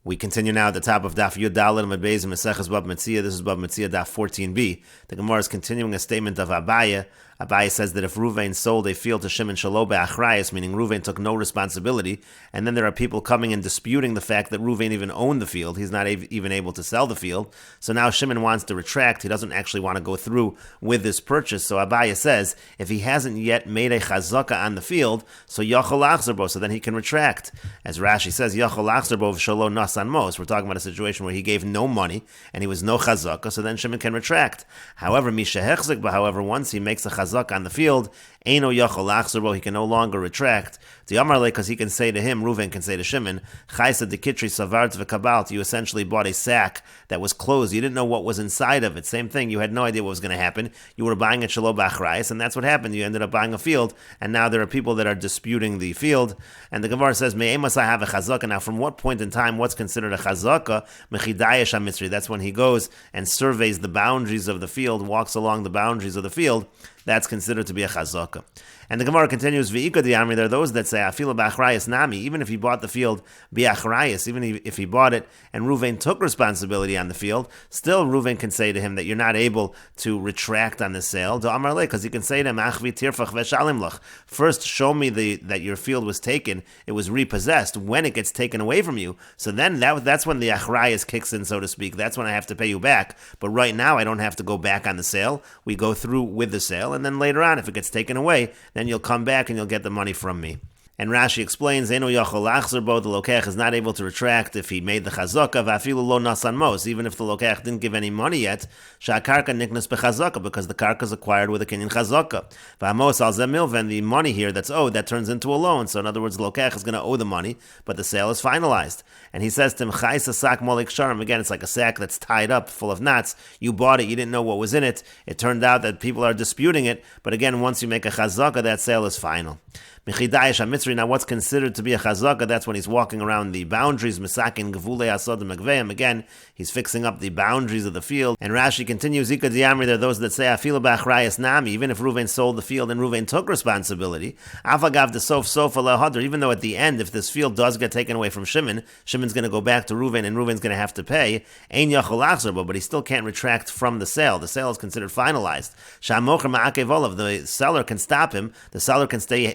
We continue now at the top of Daf Yud Daled and Beis Meseches Bava Metzia. This is Bava Metzia Daf 14b. The Gemara is continuing a statement of Abaye. Abaye says that if Ruvain sold a field to Shimon Shelo be'achrayis, meaning Ruvain took no responsibility, and then there are people coming and disputing the fact that Ruvain even owned the field, he's not even able to sell the field, so now Shimon wants to retract, he doesn't actually want to go through with this purchase, so Abaye says, if he hasn't yet made a chazaka on the field, so Yachol Achzer Bo, so then he can retract. As Rashi says, Yachol Achzer Bo v'shelo nasan mos, we're talking about a situation where he gave no money, and he was no chazaka, so then Shimon can retract. However, once he makes a chazaka on the field, Eino Yachol Achzer Bo, he can no longer retract. Because he can say to him, Reuven can say to Shimon, Chaysa de Kitri Savart v'Kabalt, you essentially bought a sack that was closed. You didn't know what was inside of it. Same thing, you had no idea what was going to happen. You were buying a Shelo b'achrayis, and that's what happened. You ended up buying a field, and now there are people that are disputing the field. And the Gemara says, Me'emas I have a chazaka. Now, from what point in time, what's considered a chazaka? Mechidayesh HaMitzri. That's when he goes and surveys the boundaries of the field, walks along the boundaries of the field. That's considered to be a chazaka. And the Gemara continues, V'ika di'amri, there are those that say, Afila b'achrayis nami, even if he bought the field b'achrayis, even if he bought it and Ruvain took responsibility on the field, still Ruvain can say to him that you're not able to retract on the sale, because he can say to him, Achvi tirfach v'shalim lach, first show me that your field was taken, it was repossessed, when it gets taken away from you, so then that's when the achrayis kicks in, so to speak, that's when I have to pay you back, but right now I don't have to go back on the sale, we go through with the sale, and then later on, if it gets taken away, then you'll come back and you'll get the money from me. And Rashi explains, Eino Yachol Achzer Bo, the Lokech is not able to retract if he made the chazaka, v'afilu lo nasan mos, even if the Lokech didn't give any money yet, sha'karka niknas b'chazaka, because the karka is acquired with a kinyan chazaka. V'amos al zemilven, the money here that's owed, that turns into a loan. So in other words, the Lokech is going to owe the money, but the sale is finalized. And he says to him, Chaysa sak molik sharim, again, it's like a sack that's tied up, full of knots. You bought it, you didn't know what was in it. It turned out that people are disputing it, but again, once you make a chazaka, that sale is final. Mechidayesh HaMitzri, now what's considered to be a chazaka, that's when he's walking around the boundaries, Mesakin Gevulei Asod Megveim, again, he's fixing up the boundaries of the field. And Rashi continues, Ika Diamri, there are those that say, Afila b'achrayis nami, even if Reuven sold the field and Reuven took responsibility, Afagav de sof sofa lehadr, even though at the end, if this field does get taken away from Shimon, Shimon's going to go back to Reuven and Reuven's going to have to pay, Ein Yachol Achzer Bo, but he still can't retract from the sale. The sale is considered finalized. Sha'mocher ma'akev olav, the seller can stop him, the seller can say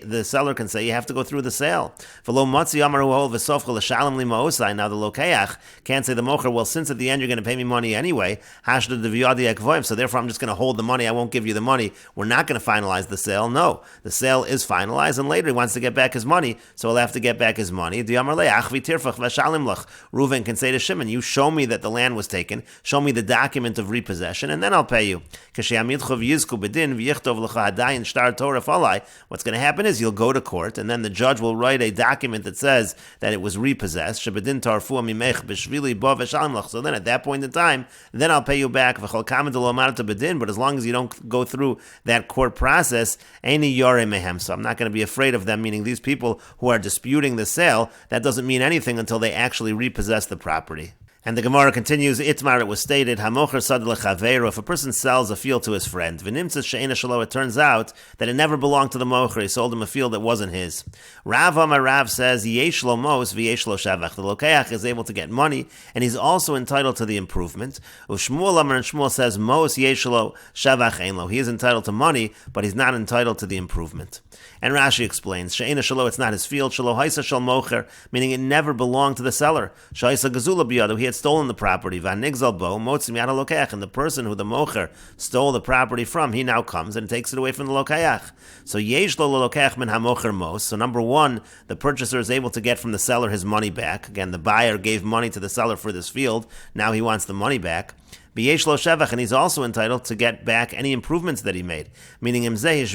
you have to go through the sale. Now the lokeach can't say the mocher, well, since at the end you're going to pay me money anyway, so therefore I'm just going to hold the money, I won't give you the money, we're not going to finalize the sale. No, the sale is finalized, and later he wants to get back his money, so he'll have to get back his money. Reuven can say to Shimon, you show me that the land was taken, show me the document of repossession, and then I'll pay you. What's going to happen is you'll go to court, and then the judge will write a document that says that it was repossessed. So then at that point in time, then I'll pay you back. But as long as you don't go through that court process, so I'm not going to be afraid of them, meaning these people who are disputing the sale, that doesn't mean anything until they actually repossess the property. And the Gemara continues, Itmar, it was stated, Hamocher sad lechaveiro, if a person sells a field to his friend, v'nimtzas she'ena shelo, it turns out that it never belonged to the mocher, he sold him a field that wasn't his. Rav Amar Rav says, yesh lo mos v'yesh lo shavach, the lokeach is able to get money, and he's also entitled to the improvement. U'shmuel Amar, and Shmuel says, mos yesh lo shavach ein lo, he is entitled to money, but he's not entitled to the improvement. And Rashi explains, she'ena shelo, it's not his field, shelo haisa shel mocher, meaning it never belonged to the seller. Sha'isa gazula biyadu, he had stolen the property, v'nigzal bo motzim yad halokech, and the person who the mocher stole the property from, he now comes and takes it away from the lokech. So yesh lo lokech min hamocher mos. So number one, the purchaser is able to get from the seller his money back. Again, the buyer gave money to the seller for this field. Now he wants the money back. B'yesh lo shevach, and he's also entitled to get back any improvements that he made. Meaning, let's say he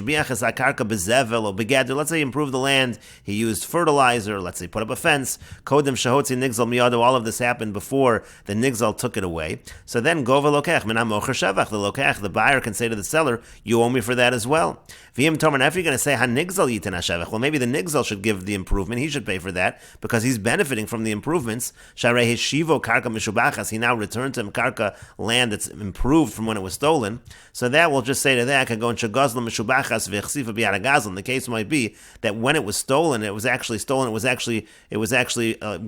improved the land, he used fertilizer, let's say put up a fence, kodem shahotzi nigzal miyado, all of this happened before the nigzal took it away. So then, gova lokech, min hamocher shevach, the lokech, the buyer can say to the seller, you owe me for that as well. V'yim tomer, if you're going to say, ha-nigzal yitin ha-shevach, well, maybe the nigzal should give the improvement, he should pay for that, because he's benefiting from the improvements. Sharei hishivo karka mishubachas, he now returned to him karka land that's improved from when it was stolen. So that will just say to that, the case might be that when it was stolen, it was actually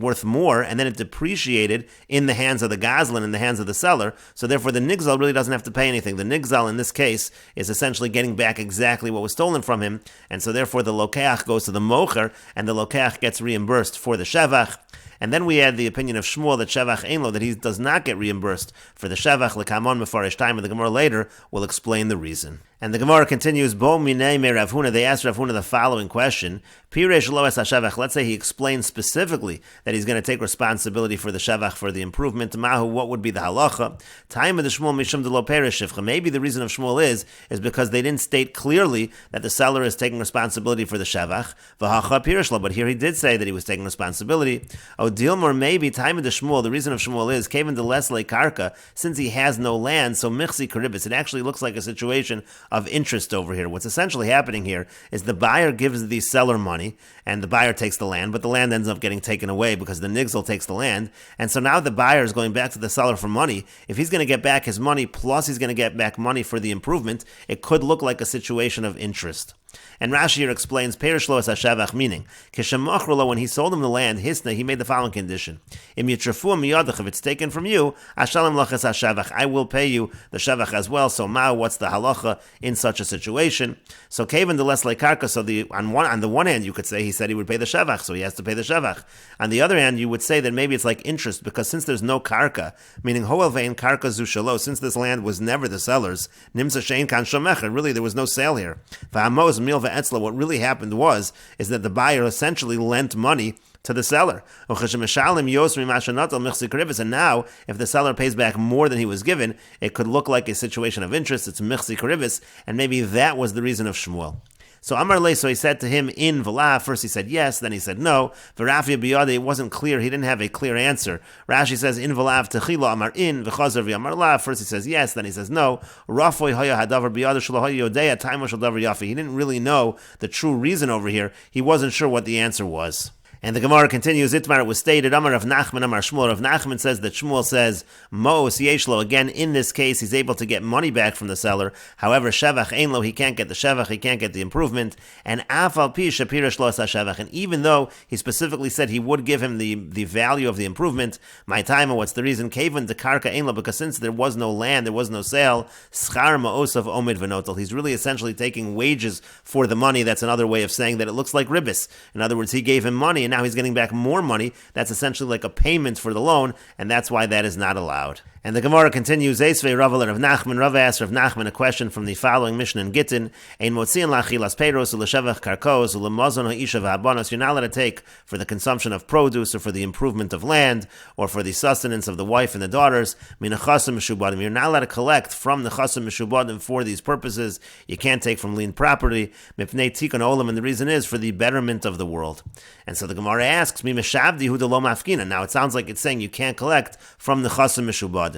worth more, and then it depreciated in the hands of the gazlan, in the hands of the seller. So therefore, the nigzal really doesn't have to pay anything. The nigzal in this case is essentially getting back exactly what was stolen from him, and so therefore the lokeach goes to the mocher, and the lokeach gets reimbursed for the shevach. And then we add the opinion of Shmuel that Shevach Ein Lo, that he does not get reimbursed for the Shevach, L'kamon Mefarish time, and the Gemara later will explain the reason. And the Gemara continues, Bo minei me Rav Huna, they asked Rav Huna the following question, Piresh lo es ha-shevach, let's say he explains specifically that he's going to take responsibility for the Shevach, for the improvement, Mahu, what would be the halacha? Time of the Shmuel mishum de lo perish shivcha. Maybe the reason of Shmuel is because they didn't state clearly that the seller is taking responsibility for the Shevach, V'hacha piresh lo, but here he did say that he was taking responsibility. Oh, Dilmor, maybe time of the Shmuel, the reason of Shmuel is, Kevin de lesle karka, since he has no land, so michsi karibis, it actually looks like a situation of interest over here. What's essentially happening here is the buyer gives the seller money, and the buyer takes the land, but the land ends up getting taken away because the nigzal takes the land, and so now the buyer is going back to the seller for money. If he's going to get back his money, plus he's going to get back money for the improvement, it could look like a situation of interest. And Rashi here explains, Perish lo es ha-shevach, meaning, Kishemachru lo, when he sold him the land, Hisna, he made the following condition. Im yitrafu miyadach, if it's taken from you, Ashalim lach es ha-shevach, I will pay you the shevach as well. So ma, what's the halacha in such a situation? So Kevin de lesle karka, so on the one hand, you could say he said he would pay the shevach, so he has to pay the shevach. On the other hand, you would say that maybe it's like interest, because since there's no karka, meaning hoel vein karka zu shalo, since this land was never the seller's, nimsa shein kan shomecher, really there was no sale here. V'amos mil ve'etzla, what really happened is that the buyer essentially lent money to the seller. And now, if the seller pays back more than he was given, it could look like a situation of interest. It's michsi karibis, and maybe that was the reason of Shmuel. So Amar Le, so he said to him in V'lav, first he said yes, then he said no. V'rafia biyade, it wasn't clear, he didn't have a clear answer. Rashi says in V'lav techila Amar in, V'chazer v'Amar La, first he says yes, then he says no. Rafoy hoya hadavar biyade shlo hoya yodeya taimo shel davar yafi. He didn't really know the true reason over here. He wasn't sure what the answer was. And the Gemara continues, Itmar, it was stated, Amar Rav Nachman, Amar Shmuel. Rav Nachman says that Shmuel says, Mo'os yeshlo, again, in this case, he's able to get money back from the seller. However, Shevach ein lo, he can't get the Shevach, he can't get the improvement. And Afal pi shapira shlo asa Shevach. And even though he specifically said he would give him the value of the improvement, my time, what's the reason? Kaven de karka ein lo, because since there was no land, there was no sale, schar ma'osav omid v'notel. He's really essentially taking wages for the money. That's another way of saying that it looks like ribis. In other words, he gave him money, and now he's getting back more money. That's essentially like a payment for the loan, and that's why that is not allowed. And the Gemara continues, Eisvei Rav Rav Nachman, Rav asked Rav Nachman a question from the following Mishnah in Gittin, Ein motzian lachilas peiros u'leshevach karkos u'lemazon ha'isha v'habanos. You're not allowed to take for the consumption of produce or for the improvement of land or for the sustenance of the wife and the daughters. Min chasim mishubadim. You're not allowed to collect from the chasim mishubadim for these purposes. You can't take from lien property. Mipnei tikun olam, and the reason is for the betterment of the world. And so the Gemara asks, Mi meshavdi hu de lo mafkina. Now it sounds like it's saying you can't collect from the chasim mishubadim.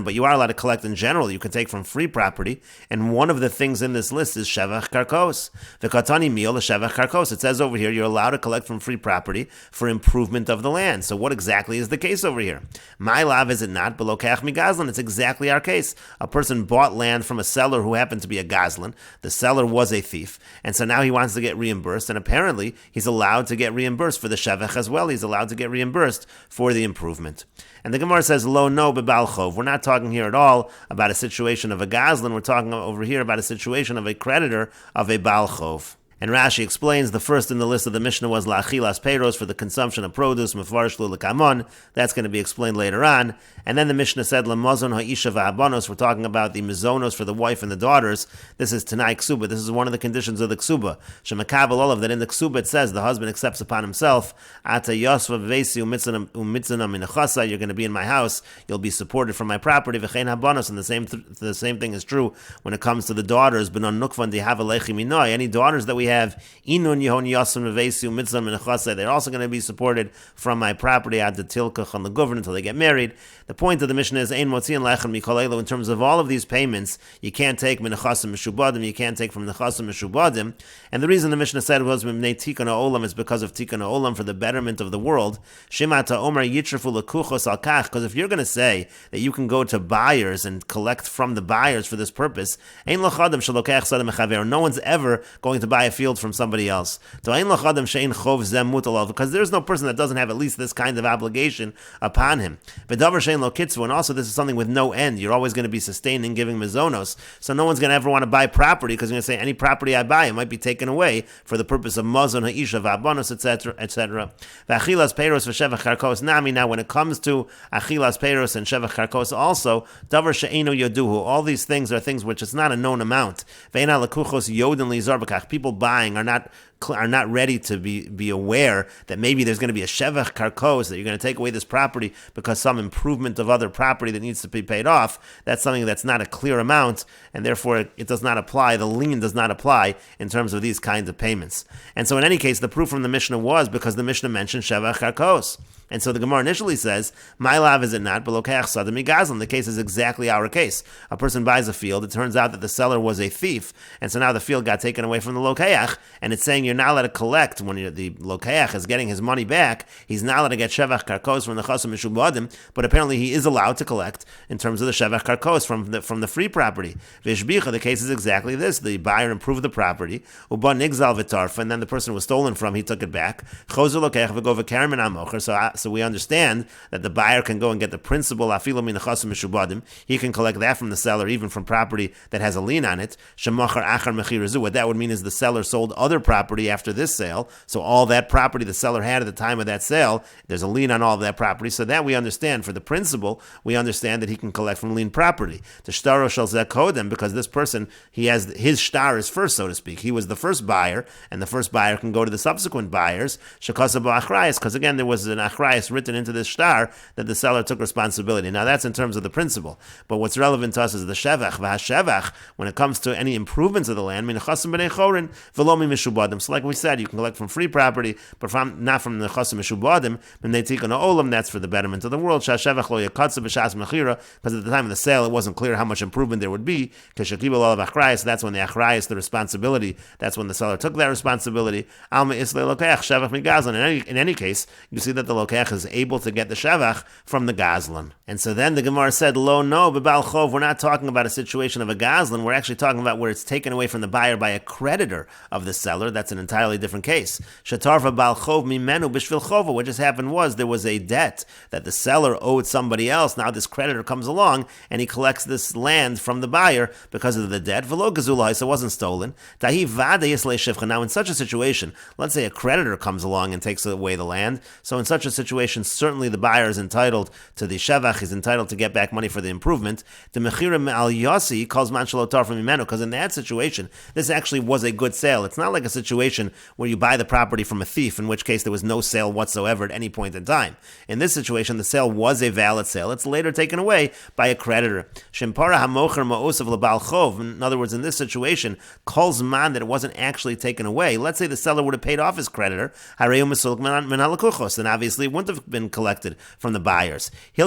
But you are allowed to collect in general. You can take from free property, and one of the things in this list is shevach karkos. The katani meal, the shevach karkos. It says over here you're allowed to collect from free property for improvement of the land. So what exactly is the case over here? My lav, is it not? Below kach mi gazlan. It's exactly our case. A person bought land from a seller who happened to be a gazlan. The seller was a thief, and so now he wants to get reimbursed, and apparently he's allowed to get reimbursed for the shevach as well. He's allowed to get reimbursed for the improvement. And the Gemara says, Lo no bebal chov. We're not talking here at all about a situation of a gazlan. We're talking over here about a situation of a creditor of a bal chov. And Rashi explains the first in the list of the Mishnah was la'achilas peiros, for the consumption of produce, mefarish lu l'kamon. That's going to be explained later on. And then the Mishnah said lemazon ha'isha v'habanos. We're talking about the mizonos for the wife and the daughters. This is tanai ksuba. This is one of the conditions of the ksuba. Shemakabel olav, that in the ksuba it says the husband accepts upon himself. Ata yosva v'vesi umitzanam minachasa. You're going to be in my house. You'll be supported from my property. V'chein habanos. And the same thing is true when it comes to the daughters. Benon nukvan dihava lechi minoi. Any daughters that we we have Inun Yehon Yasum Vesu Mitzvah Menachase. They're also going to be supported from my property ad the Tilkach on the government until they get married. The point of the Mishnah is Ein Motzian Lechem Mikol Elo. In terms of all of these payments, you can't take Menachasim Meshubadim, you can't take from Nechasim Meshubadim. And the reason the Mishnah said was Mimnei Tikkun Ha'olam is because of Tikkun Ha'olam for the betterment of the world. Shemata Omer Yitrafu Lekuchos Al Kach. Because if you're going to say that you can go to buyers and collect from the buyers for this purpose, Ein Lachadam Shalokach Sadam Mechaver. No one's ever going to buy a field from somebody else. So Ein Lachadam Shein Chov Zem Mutal. Because there's no person that doesn't have at least this kind of obligation upon him. V'davar Shein Lo Kitzu. And also this is something with no end. You're always going to be sustaining, giving mizonos. So no one's going to ever want to buy property because you're going to say any property I buy, it might be taken away for the purpose of mazon ha'isha v'abanos, etc., etc. V'achilas peiros v'shevach karkos nami. Now, when it comes to achilas peiros and shevach karkos, also davar she'eno yoduhu. All these things are things which it's not a known amount. Ve'ena lekuchos yoden lizar b'kach. People buying are not ready to be aware that maybe there's going to be a shevach karkos, that you're going to take away this property because some improvement of other property that needs to be paid off. That's something that's not a clear amount, and therefore it does not apply. The lien does not apply in terms of these kinds of payments. And so in any case, the proof from the Mishnah was because the Mishnah mentioned shevach karkos. And so the Gemara initially says, my lav is it not, but lokach sadam igazlan. The case is exactly our case. A person buys a field, it turns out that the seller was a thief, and so now the field got taken away from the lokach, and it's saying you're not allowed to collect when the lokach is getting his money back. He's not allowed to get shevach karkos from the chasim mishubadim, but apparently he is allowed to collect in terms of the shevach karkos from the free property. Vishbicha, the case is exactly this. The buyer improved the property, uba nigzal v'tarfa, and then the person was stolen from, he took it back. Chozu lokach v'go v'karim and amocher. So we understand that the buyer can go and get the principal afilo min chasim mishubadim. He can collect that from the seller, even from property that has a lien on it. Shemachar achar mechirazu. What that would mean is the seller sold other property after this sale. So all that property the seller had at the time of that sale, there's a lien on all of that property. So that we understand. For the principal, we understand that he can collect from lien property. The shtaro shel zeh kodem, because this person, he has his shtar is first, so to speak. He was the first buyer, and the first buyer can go to the subsequent buyers. Shekasa ba'achrayas, because again there was an achrayas written into this shtar that the seller took responsibility. Now that's in terms of the principle, but what's relevant to us is the shevach. V'hashevach, when it comes to any improvements of the land, min chasim b'nei chorin v'lo mi mishubadim. So like we said, you can collect from free property, but not from the chasim mishubadim. B'nei tikkun ha'olam, that's for the betterment of the world. Shashevach lo yakatza b'shas mechira, because at the time of the sale it wasn't clear how much improvement there would be. K'shekibel olav achrayas, that's when the achrayas, the responsibility, that's when the seller took that responsibility. Alma islei lokech shevach migazlan. In any case, you see that the lokech is able to get the shevach from the gazlan. And so then the Gemara said, lo no, b'bal chov, we're not talking about a situation of a gazlan, we're actually talking about where it's taken away from the buyer by a creditor of the seller. That's an entirely different case. Shatarva bal chov mimenu b'shvil chova. What just happened was there was a debt that the seller owed somebody else. Now this creditor comes along and he collects this land from the buyer because of the debt. V'lo gazulai, so it wasn't stolen. Tahi vada yislei shivcha. Now in such a situation, let's say a creditor comes along and takes away the land. So in such a situation, certainly the buyer is entitled to the shevach, is entitled to get back money for the improvement. The mechirim al yasi calls man shalotar from imenu, because in that situation, this actually was a good sale. It's not like a situation where you buy the property from a thief, in which case there was no sale whatsoever at any point in time. In this situation, the sale was a valid sale. It's later taken away by a creditor. Shempara hamocher ma'osav lebal chov. In other words, in this situation, calls man that it wasn't actually taken away. Let's say the seller would have paid off his creditor, hareu mesulk min halakuchos, then obviously it wouldn't have been collected from the buyers. So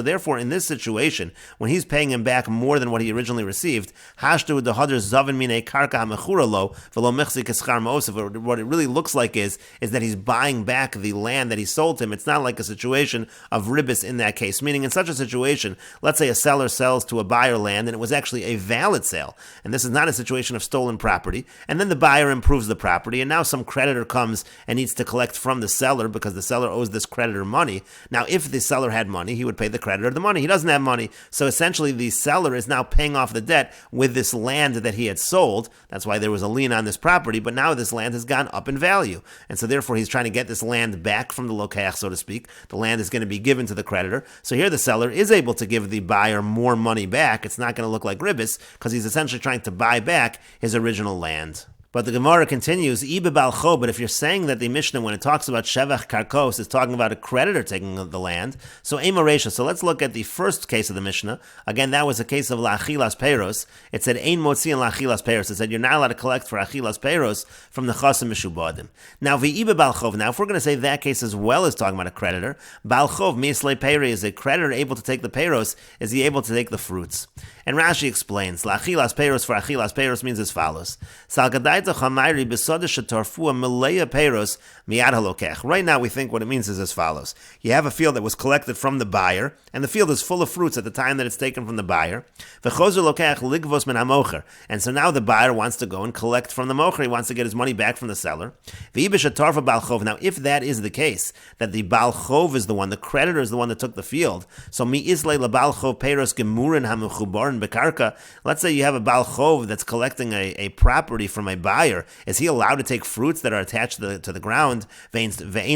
therefore, in this situation, when he's paying him back more than what he originally received, what it really looks like is that he's buying back the land that he sold him. It's not like a situation of ribis in that case. Meaning, in such a situation, let's say a seller sells to a buyer land and it was actually a valid sale, and this is not a situation of stolen property, and then the buyer improves the property, and now some creditor comes and needs to collect from the seller because the seller owes this creditor money. Now, if the seller had money, he would pay the creditor the money. He doesn't have money, so essentially the seller is now paying off the debt with this land that he had sold. That's why there was a lien on this property, but now this land has gone up in value, and so therefore he's trying to get this land back from the lokach, so to speak. The land is going to be given to the creditor, so here the seller is able to give the buyer more money back. It's not going to look like ribis, because he's essentially trying to buy back his original land. But the Gemara continues, Ibe Balcho, but if you're saying that the Mishnah, when it talks about Shevach Karkos, is talking about a creditor taking the land, so Ema Resha. So let's look at the first case of the Mishnah. Again, that was a case of La'achilas Peiros. It said, Ein Motzi and La'achilas Peiros. It said, you're not allowed to collect for Achilas Peiros from the Chasim Meshubadim. Now, V'ibe Balchov. Now, if we're going to say that case as well as talking about a creditor, Balchov, Mislei Peiri, is a creditor able to take the Peiros? Is he able to take the fruits? And Rashi explains, La'achilas Peiros for Achilas Peiros means as follows. Right now we think what it means is as follows. You have a field that was collected from the buyer, and the field is full of fruits at the time that it's taken from the buyer. And so now the buyer wants to go and collect from the mocher. He wants to get his money back from the seller. Now if that is the case, that the Baal Chov is the one, the creditor is the one that took the field, so let's say you have a Baal Chov that's collecting a property from a buyer. Is he allowed to take fruits that are attached to the ground? And they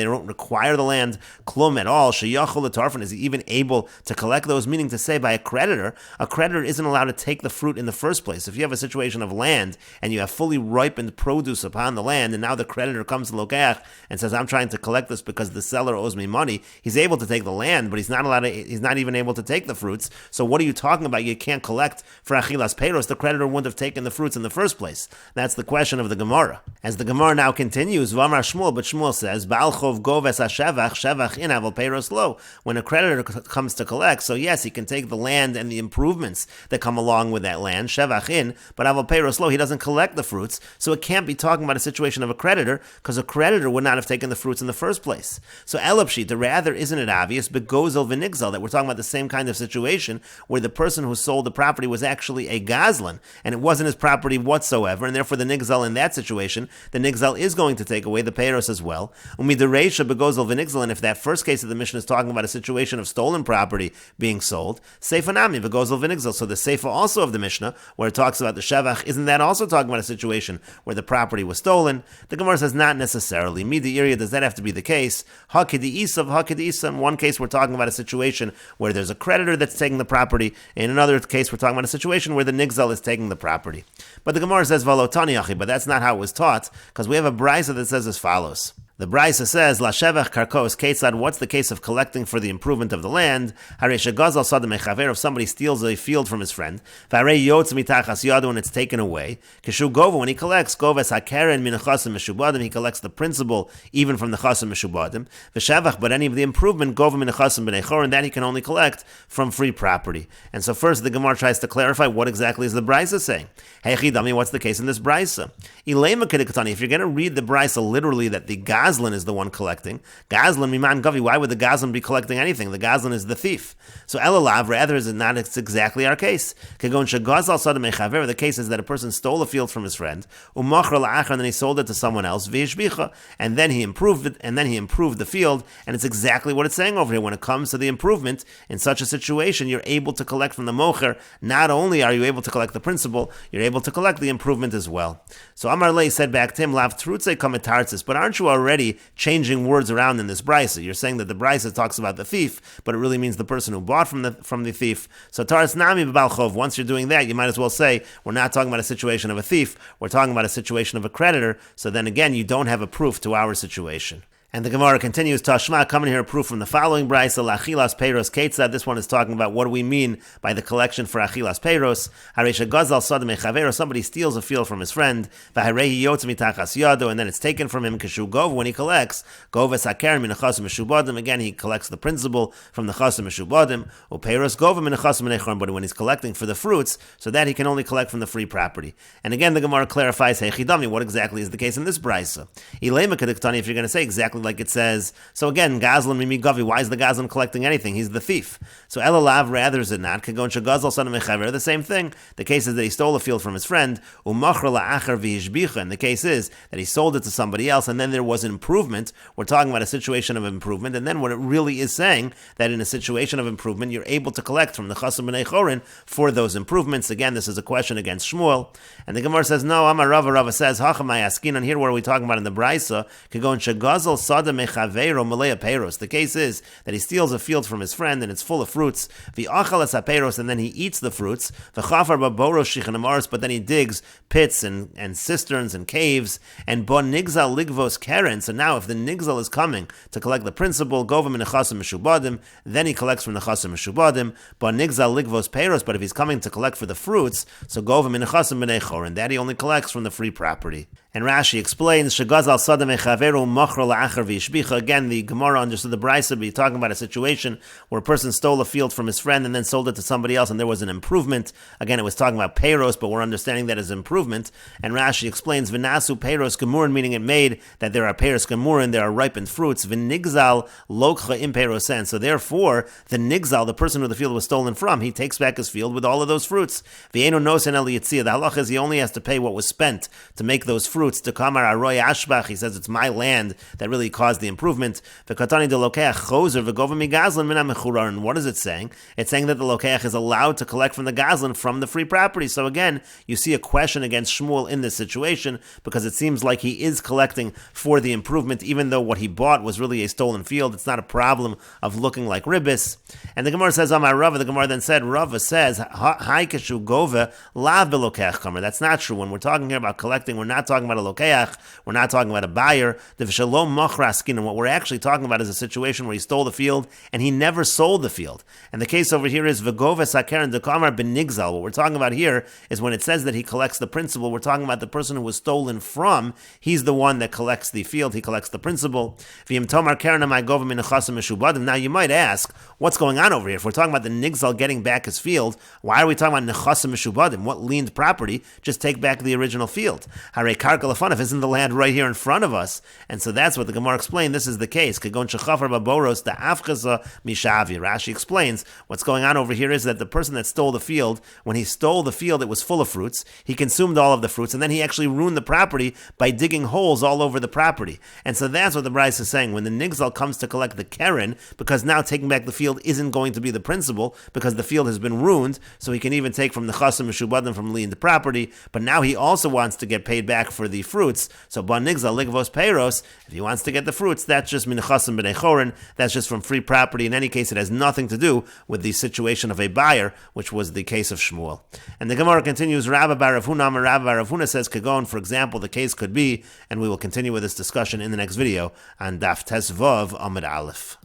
don't require the land, klum at all. Is he even able to collect those? Meaning to say, by a creditor isn't allowed to take the fruit in the first place. If you have a situation of land and you have fully ripened produce upon the land, and now the creditor comes to Lokach and says, I'm trying to collect this because the seller owes me money, he's able to take the land, but he's not even able to take the fruits. So what are you talking about? You can't collect for Achilas Peiros. The creditor wouldn't have taken the fruits in the first place. That's the question of the Gemara. As the Gemara now continues, Vamar Shmuel, but Shmuel says, Baal Chov goves ha-shevach, shevach in aval peiros lo. When a creditor comes to collect, so yes, he can take the land and the improvements that come along with that land, shevach in, but aval peiros lo, he doesn't collect the fruits, so it can't be talking about a situation of a creditor, because a creditor would not have taken the fruits in the first place. So elapshita, rather, isn't it obvious, begozel v'nigzel, that we're talking about the same kind of situation, where the person who sold the property was actually a gazlan, and it wasn't his property whatsoever, and therefore the nigzal in that situation, the nigzal is going to take away the peiros as well. Umidereisha begozel v'nigzal, and if that first case of the Mishnah is talking about a situation of stolen property being sold, seifa nami begozel v'nigzal. So the seifa also of the Mishnah, where it talks about the shevach, isn't that also talking about a situation where the property was stolen? The Gemara says not necessarily. Midi area, does that have to be the case? Hakidi isav, hakidi isa. In one case we're talking about a situation where there's a creditor that's taking the property. In another case we're talking about a situation where the nigzal is taking the property. But the Gemara says valotani achi, but that's not how it was taught, because we have a brisa that says as follows. The Brisa says, La Shevach Karkos Ketzad, what's the case of collecting for the improvement of the land? Haresha Gazal Sadam Mechaver, if somebody steals a field from his friend, Varei Yotz Mitachas Yadu, and it's taken away. Kishu Gova, when he collects, Goves HaKeren Min Chasim Meshubadim, he collects the principal even from the Chasim Meshubadim. V'Shevach, but any of the improvement, Gova Min Chasim B'nei Chor, and that he can only collect from free property. And so first the Gemara tries to clarify what exactly is the Brisa saying. Hey Chidami, what's the case in this Brisa? Ilema Kedikatani, if you're going to read the Brisa literally that the Gazlan is the one collecting. Gazlan miman gavi. Why would the Gazlan be collecting anything? The Gazlan is the thief. So elalav, rather is it not? It's exactly our case. The case is that a person stole a field from his friend, and then he sold it to someone else, and then he improved it, and then he improved the field, and it's exactly what it's saying over here. When it comes to the improvement, in such a situation, you're able to collect from the mocher. Not only are you able to collect the principal, you're able to collect the improvement as well. So Amar Lei said back to him, Lav trutze kometartzis, but aren't you already changing words around in this brisa? You're saying that the brisa talks about the thief, but it really means the person who bought from the thief. So taras nami b'balchov. Once you're doing that, you might as well say we're not talking about a situation of a thief. We're talking about a situation of a creditor. So then again, you don't have a proof to our situation. And the Gemara continues, Tashma, coming here a proof from the following brisa, Lachilas Peiros Ketzad. This one is talking about what do we mean by the collection for Achilas Peiros. Haresha Gazal Sadam Mechaver, somebody steals a field from his friend, Vaharehi Yotz Mitachas Yado, and then it's taken from him, Kishu Gov, when he collects, Goves HaKeren Min Chasim Meshubadim, again he collects the principal from the Chasim Meshubadim, Upeiros Gov Min Chasim Nechorn, but when he's collecting for the fruits, so that he can only collect from the free property. And again the Gemara clarifies, Hey Chidami, what exactly is the case in this brisa? Ilema Kediktani, if you're going to say exactly like it says. So again, Gazlan Mimi Gavi, why is the Gazlan collecting anything? He's the thief. So Elalav, rather is it not? Kagon Shagazal Sadam Mechaver, the same thing. The case is that he stole a field from his friend, Umachra La'achar V'Hishbicha, and the case is that he sold it to somebody else, and then there was an improvement. We're talking about a situation of improvement, and then what it really is saying, that in a situation of improvement, you're able to collect from the Chasim B'nei Chorin for those improvements. Again, this is a question against Shmuel. And the Gemara says, no, Amar Rava says, Hachamai Askin, and here what are we talking about in the Brisa? Kagon Shagazal sada mechaveiro malei peiros. The case is that he steals a field from his friend and it's full of fruits. V'achal es hapeiros, and then he eats the fruits. V'chafar baboros shichanamaris, but then he digs pits and cisterns and caves. And bon nigzal ligvos keren. So now, if the nigzal is coming to collect the principal, govim nechasim meshubadim, then he collects from nechasim meshubadim. Bon nigzal ligvos peiros, but if he's coming to collect for the fruits, so govim nechasim b'nei chorin, that he only collects from the free property. And Rashi explains, Shegazal Sadam Echaveru Machro La'achar V'Yishbicha. Again, the Gemara understood the Brisa to be talking about a situation where a person stole a field from his friend and then sold it to somebody else, and there was an improvement. Again, it was talking about Peiros, but we're understanding that as improvement. And Rashi explains, V'nasu Peiros Gemurin, meaning it made that there are Peiros Gemurin, there are ripened fruits. V'nigzal Lokcha Im Peirosen. So therefore, the Nigzal, the person who the field was stolen from, he takes back his field with all of those fruits. V'enu Nosen El Yitzia. The halach is he only has to pay what was spent to make those fruits. To Kamar Aroy Ashbach, he says it's my land that really caused the improvement. V'katani de lokeach chozer v'govim migazlan mina mechurar. What is it saying? It's saying that the lokeach is allowed to collect from the gazlan from the free property. So again, you see a question against Shmuel in this situation because it seems like he is collecting for the improvement, even though what he bought was really a stolen field. It's not a problem of looking like ribbis. And the Gemara says, Amar Rava. The Gemara then said, Rava says, Hai keshu gova lav belokeach kamer. That's not true. When we're talking here about collecting, we're not talking about a lokeach, we're not talking about a buyer. The shalom machraskin, and what we're actually talking about is a situation where he stole the field and he never sold the field. And the case over here is v'gova sakeren dekamar benigzal. What we're talking about here is when it says that he collects the principal, we're talking about the person who was stolen from. He's the one that collects the field. He collects the principal. Now you might ask, what's going on over here? If we're talking about the nigzal getting back his field, why are we talking about nechasim meshubadim? What liened property? Just take back the original field. Hare karka lefanaf, isn't the land right here in front of us? And so that's what the Gemara explained. This is the case. Kagon shechafar baboros da afchaza mishavi. Rashi explains what's going on over here is that the person that stole the field, when he stole the field, it was full of fruits. He consumed all of the fruits, and then he actually ruined the property by digging holes all over the property. And so that's what the Bryce is saying. When the nigzal comes to collect the keren, because now taking back the field isn't going to be the principal, because the field has been ruined, so he can even take from the chasim meshubadim from liened the property, but now he also wants to get paid back for the fruits. So ban nigzal ligvos peiros, if he wants to get the fruits, that's just min chasim b'nei chorin, that's just from free property. In any case, it has nothing to do with the situation of a buyer, which was the case of Shmuel. And the Gemara continues, Rabba bar Rav Huna, Rabba bar Rav Huna says, Kagon, for example, the case could be, and we will continue with this discussion in the next video on Daf Tesvav Amud Aleph.